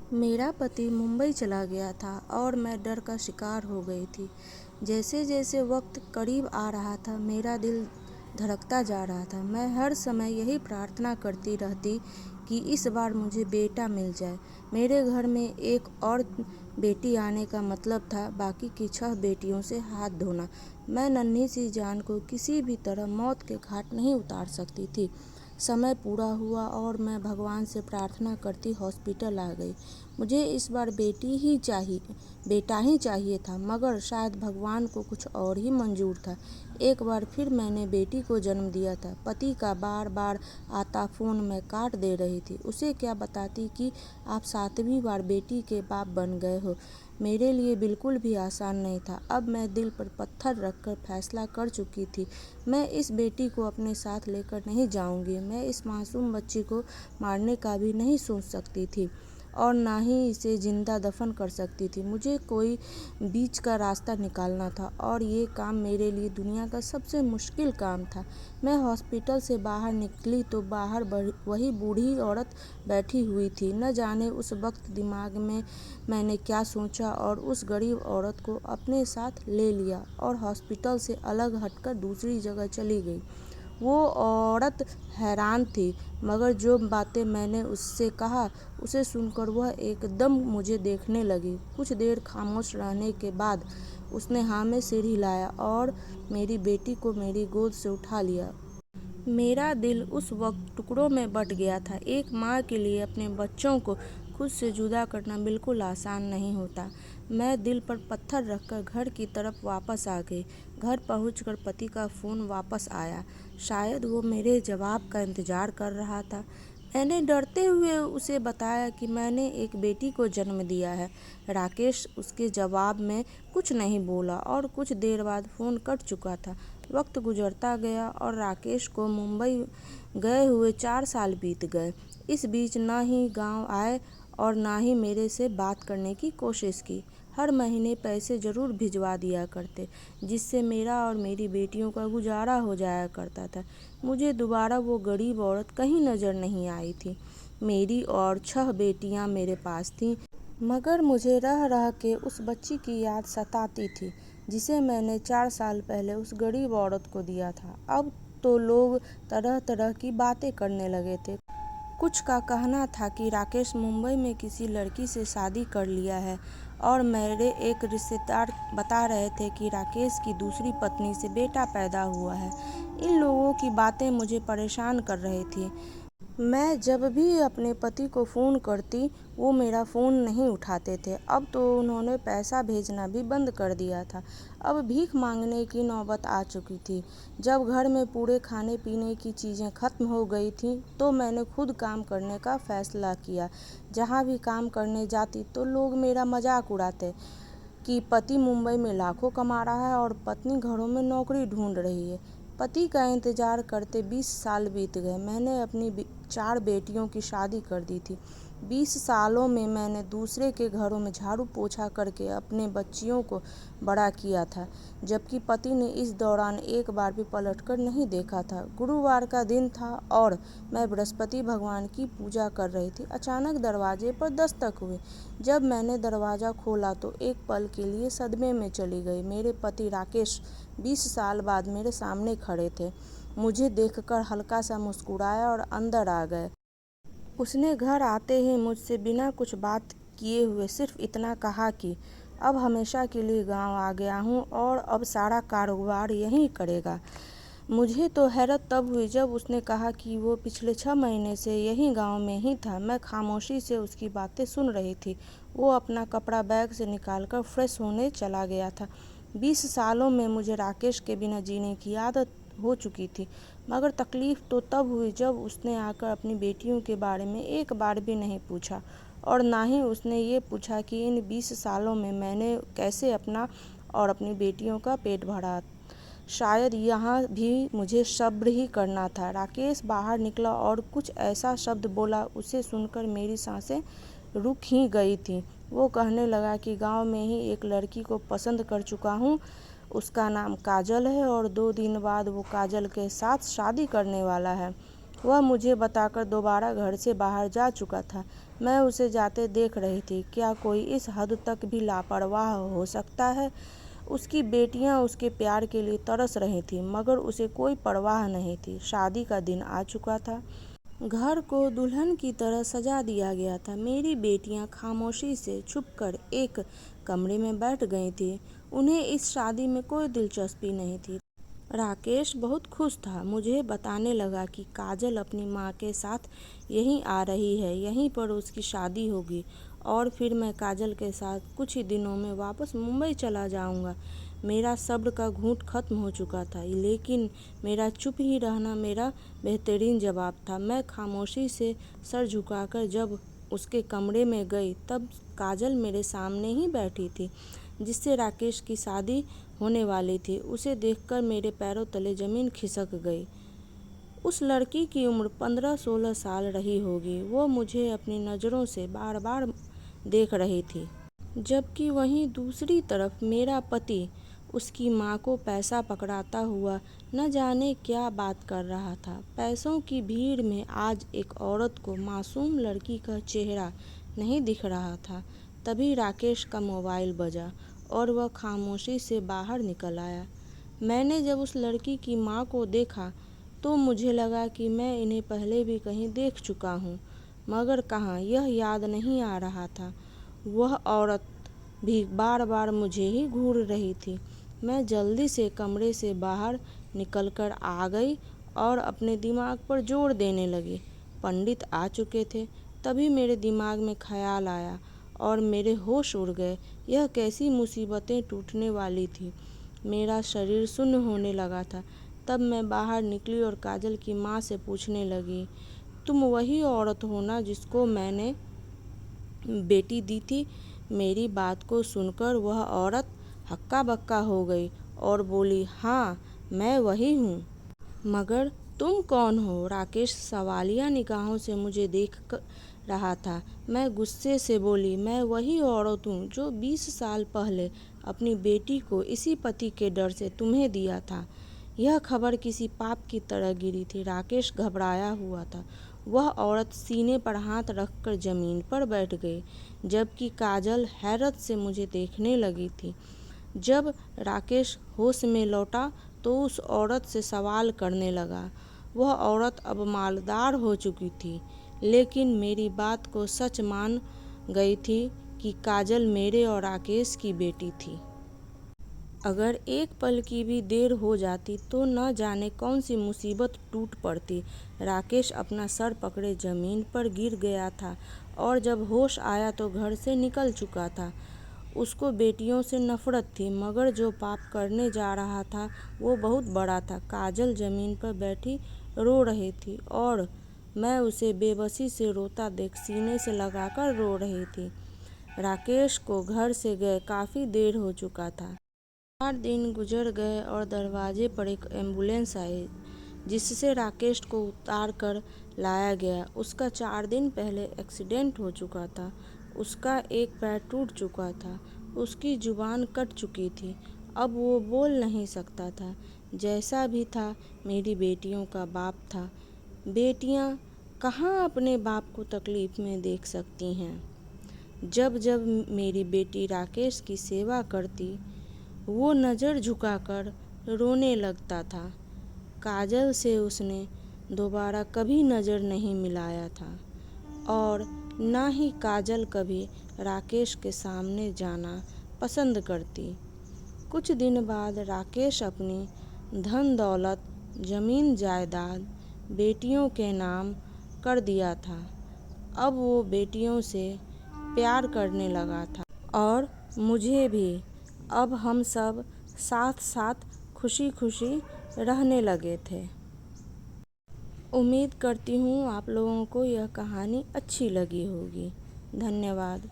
मेरा पति मुंबई चला गया था और मैं डर का शिकार हो गई थी। जैसे जैसे वक्त करीब आ रहा था, मेरा दिल धड़कता जा रहा था। मैं हर समय यही प्रार्थना करती रहती कि इस बार मुझे बेटा मिल जाए। मेरे घर में एक और बेटी आने का मतलब था बाकी की 6 बेटियों से हाथ धोना। मैं नन्ही सी जान को किसी भी तरह मौत के घाट नहीं उतार सकती थी। समय पूरा हुआ और मैं भगवान से प्रार्थना करती हॉस्पिटल आ गई। मुझे इस बार बेटा ही चाहिए था, मगर शायद भगवान को कुछ और ही मंजूर था। एक बार फिर मैंने बेटी को जन्म दिया था। पति का बार बार आता फ़ोन मैं काट दे रही थी। उसे क्या बताती कि आप 7वीं बार बेटी के बाप बन गए हो। मेरे लिए बिल्कुल भी आसान नहीं था। अब मैं दिल पर पत्थर रखकर फैसला कर चुकी थी। मैं इस बेटी को अपने साथ लेकर नहीं जाऊंगी। मैं इस मासूम बच्ची को मारने का भी नहीं सोच सकती थी और ना ही इसे जिंदा दफन कर सकती थी। मुझे कोई बीच का रास्ता निकालना था और ये काम मेरे लिए दुनिया का सबसे मुश्किल काम था। मैं हॉस्पिटल से बाहर निकली तो बाहर वही बूढ़ी औरत बैठी हुई थी। न जाने उस वक्त दिमाग में मैंने क्या सोचा और उस गरीब औरत को अपने साथ ले लिया और हॉस्पिटल से अलग हटकर दूसरी जगह चली गई। वो औरत हैरान थी, मगर जो बातें मैंने उससे कहा उसे सुनकर वह एकदम मुझे देखने लगी। कुछ देर खामोश रहने के बाद उसने हाँ में सिर हिलाया और मेरी बेटी को मेरी गोद से उठा लिया। मेरा दिल उस वक्त टुकड़ों में बट गया था। एक माँ के लिए अपने बच्चों को खुद से जुदा करना बिल्कुल आसान नहीं होता। मैं दिल पर पत्थर रखकर घर की तरफ वापस आ गई। घर पहुंचकर पति का फ़ोन वापस आया। शायद वो मेरे जवाब का इंतज़ार कर रहा था। मैंने डरते हुए उसे बताया कि मैंने एक बेटी को जन्म दिया है। राकेश उसके जवाब में कुछ नहीं बोला और कुछ देर बाद फ़ोन कट चुका था। वक्त गुजरता गया और राकेश को मुंबई गए हुए 4 साल बीत गए। इस बीच न ही गांव आए और ना ही मेरे से बात करने की कोशिश की। हर महीने पैसे ज़रूर भिजवा दिया करते, जिससे मेरा और मेरी बेटियों का गुजारा हो जाया करता था। मुझे दोबारा वो गरीब औरत कहीं नज़र नहीं आई थी। मेरी और 6 बेटियां मेरे पास थीं, मगर मुझे रह रह के उस बच्ची की याद सताती थी, जिसे मैंने 4 साल पहले उस गरीब औरत को दिया था। अब तो लोग तरह तरह की बातें करने लगे थे। कुछ का कहना था कि राकेश मुंबई में किसी लड़की से शादी कर लिया है और मेरे एक रिश्तेदार बता रहे थे कि राकेश की दूसरी पत्नी से बेटा पैदा हुआ है। इन लोगों की बातें मुझे परेशान कर रही थी। मैं जब भी अपने पति को फ़ोन करती, वो मेरा फ़ोन नहीं उठाते थे। अब तो उन्होंने पैसा भेजना भी बंद कर दिया था। अब भीख मांगने की नौबत आ चुकी थी। जब घर में पूरे खाने पीने की चीज़ें ख़त्म हो गई थीं, तो मैंने खुद काम करने का फ़ैसला किया। जहाँ भी काम करने जाती तो लोग मेरा मजाक उड़ाते कि पति मुंबई में लाखों कमा रहा है और पत्नी घरों में नौकरी ढूंढ रही है। पति का इंतजार करते 20 साल बीत गए। मैंने अपनी 4 बेटियों की शादी कर दी थी। 20 सालों में मैंने दूसरे के घरों में झाड़ू पोछा करके अपने बच्चियों को बड़ा किया था, जबकि पति ने इस दौरान एक बार भी पलटकर नहीं देखा था। गुरुवार का दिन था और मैं बृहस्पति भगवान की पूजा कर रही थी। अचानक दरवाजे पर दस्तक हुई। जब मैंने दरवाज़ा खोला तो एक पल के लिए सदमे में चली गई। मेरे पति राकेश 20 साल बाद मेरे सामने खड़े थे। मुझे देखकर हल्का सा मुस्कुराया और अंदर आ गए। उसने घर आते ही मुझसे बिना कुछ बात किए हुए सिर्फ इतना कहा कि अब हमेशा के लिए गांव आ गया हूं और अब सारा कारोबार यहीं करेगा। मुझे तो हैरत तब हुई जब उसने कहा कि वो पिछले 6 महीने से यहीं गांव में ही था। मैं खामोशी से उसकी बातें सुन रही थी। वो अपना कपड़ा बैग से निकालकर फ्रेश होने चला गया था। 20 सालों में मुझे राकेश के बिना जीने की आदत हो चुकी थी, मगर तकलीफ तो तब हुई जब उसने आकर अपनी बेटियों के बारे में एक बार भी नहीं पूछा और ना ही उसने ये पूछा कि इन 20 सालों में मैंने कैसे अपना और अपनी बेटियों का पेट भरा। शायद यहाँ भी मुझे सब्र ही करना था। राकेश बाहर निकला और कुछ ऐसा शब्द बोला, उसे सुनकर मेरी सांसें रुक ही गई थी। वो कहने लगा कि गांव में ही एक लड़की को पसंद कर चुका हूँ। उसका नाम काजल है और 2 दिन बाद वो काजल के साथ शादी करने वाला है। वह मुझे बताकर दोबारा घर से बाहर जा चुका था। मैं उसे जाते देख रही थी। क्या कोई इस हद तक भी लापरवाह हो सकता है? उसकी बेटियां उसके प्यार के लिए तरस रही थीं, मगर उसे कोई परवाह नहीं थी। शादी का दिन आ चुका था। घर को दुल्हन की तरह सजा दिया गया था। मेरी बेटियां खामोशी से छुपकर एक कमरे में बैठ गई थीं। उन्हें इस शादी में कोई दिलचस्पी नहीं थी। राकेश बहुत खुश था। मुझे बताने लगा कि काजल अपनी माँ के साथ यहीं आ रही है, यहीं पर उसकी शादी होगी और फिर मैं काजल के साथ कुछ ही दिनों में वापस मुंबई चला जाऊंगा। मेरा सब्र का घूंट खत्म हो चुका था, लेकिन मेरा चुप ही रहना मेरा बेहतरीन जवाब था। मैं खामोशी से सर झुकाकर जब उसके कमरे में गई, तब काजल मेरे सामने ही बैठी थी, जिससे राकेश की शादी होने वाली थी। उसे देखकर मेरे पैरों तले जमीन खिसक गई। उस लड़की की उम्र 15-16 साल रही होगी। वो मुझे अपनी नज़रों से बार बार देख रही थी, जबकि वहीं दूसरी तरफ मेरा पति उसकी माँ को पैसा पकड़ाता हुआ न जाने क्या बात कर रहा था। पैसों की भीड़ में आज एक औरत को मासूम लड़की का चेहरा नहीं दिख रहा था। तभी राकेश का मोबाइल बजा और वह खामोशी से बाहर निकल आया। मैंने जब उस लड़की की माँ को देखा तो मुझे लगा कि मैं इन्हें पहले भी कहीं देख चुका हूँ, मगर कहाँ, यह याद नहीं आ रहा था। वह औरत भी बार बार मुझे ही घूर रही थी। मैं जल्दी से कमरे से बाहर निकलकर आ गई और अपने दिमाग पर जोर देने लगी। पंडित आ चुके थे। तभी मेरे दिमाग में ख्याल आया और मेरे होश उड़ गए। यह कैसी मुसीबतें टूटने वाली थी। मेरा शरीर सुन्न होने लगा था। तब मैं बाहर निकली और काजल की माँ से पूछने लगी, तुम वही औरत हो ना जिसको मैंने बेटी दी थी? मेरी बात को सुनकर वह औरत हक्का बक्का हो गई और बोली, हाँ, मैं वही हूँ। मगर तुम कौन हो? राकेश सवालिया निगाहों से मुझे देख रहा था। मैं गुस्से से बोली, मैं वही औरत हूँ जो 20 साल पहले अपनी बेटी को इसी पति के डर से तुम्हें दिया था। यह खबर किसी पाप की तरह गिरी थी। राकेश घबराया हुआ था। वह औरत सीने पर हाथ रखकर जमीन पर बैठ गई, जबकि काजल हैरत से मुझे देखने लगी थी। जब राकेश होश में लौटा तो उस औरत से सवाल करने लगा। वह औरत अब मालदार हो चुकी थी, लेकिन मेरी बात को सच मान गई थी कि काजल मेरे और राकेश की बेटी थी। अगर एक पल की भी देर हो जाती तो न जाने कौन सी मुसीबत टूट पड़ती। राकेश अपना सर पकड़े जमीन पर गिर गया था और जब होश आया तो घर से निकल चुका था। उसको बेटियों से नफरत थी, मगर जो पाप करने जा रहा था वो बहुत बड़ा था। काजल जमीन पर बैठी रो रही थी और मैं उसे बेबसी से रोता देख सीने से लगाकर रो रही थी। राकेश को घर से गए काफ़ी देर हो चुका था। 4 दिन गुजर गए और दरवाजे पर एक एम्बुलेंस आई, जिससे राकेश को उतार कर लाया गया। उसका 4 दिन पहले एक्सीडेंट हो चुका था। उसका एक पैर टूट चुका था। उसकी जुबान कट चुकी थी। अब वो बोल नहीं सकता था। जैसा भी था, मेरी बेटियों का बाप था। बेटियां कहाँ अपने बाप को तकलीफ में देख सकती हैं। जब जब मेरी बेटी राकेश की सेवा करती, वो नज़र झुकाकर रोने लगता था। काजल से उसने दोबारा कभी नज़र नहीं मिलाया था और ना ही काजल कभी राकेश के सामने जाना पसंद करती। कुछ दिन बाद राकेश अपनी धन दौलत, ज़मीन जायदाद बेटियों के नाम कर दिया था। अब वो बेटियों से प्यार करने लगा था और मुझे भी। अब हम सब साथ साथ खुशी खुशी रहने लगे थे। उम्मीद करती हूँ आप लोगों को यह कहानी अच्छी लगी होगी। धन्यवाद।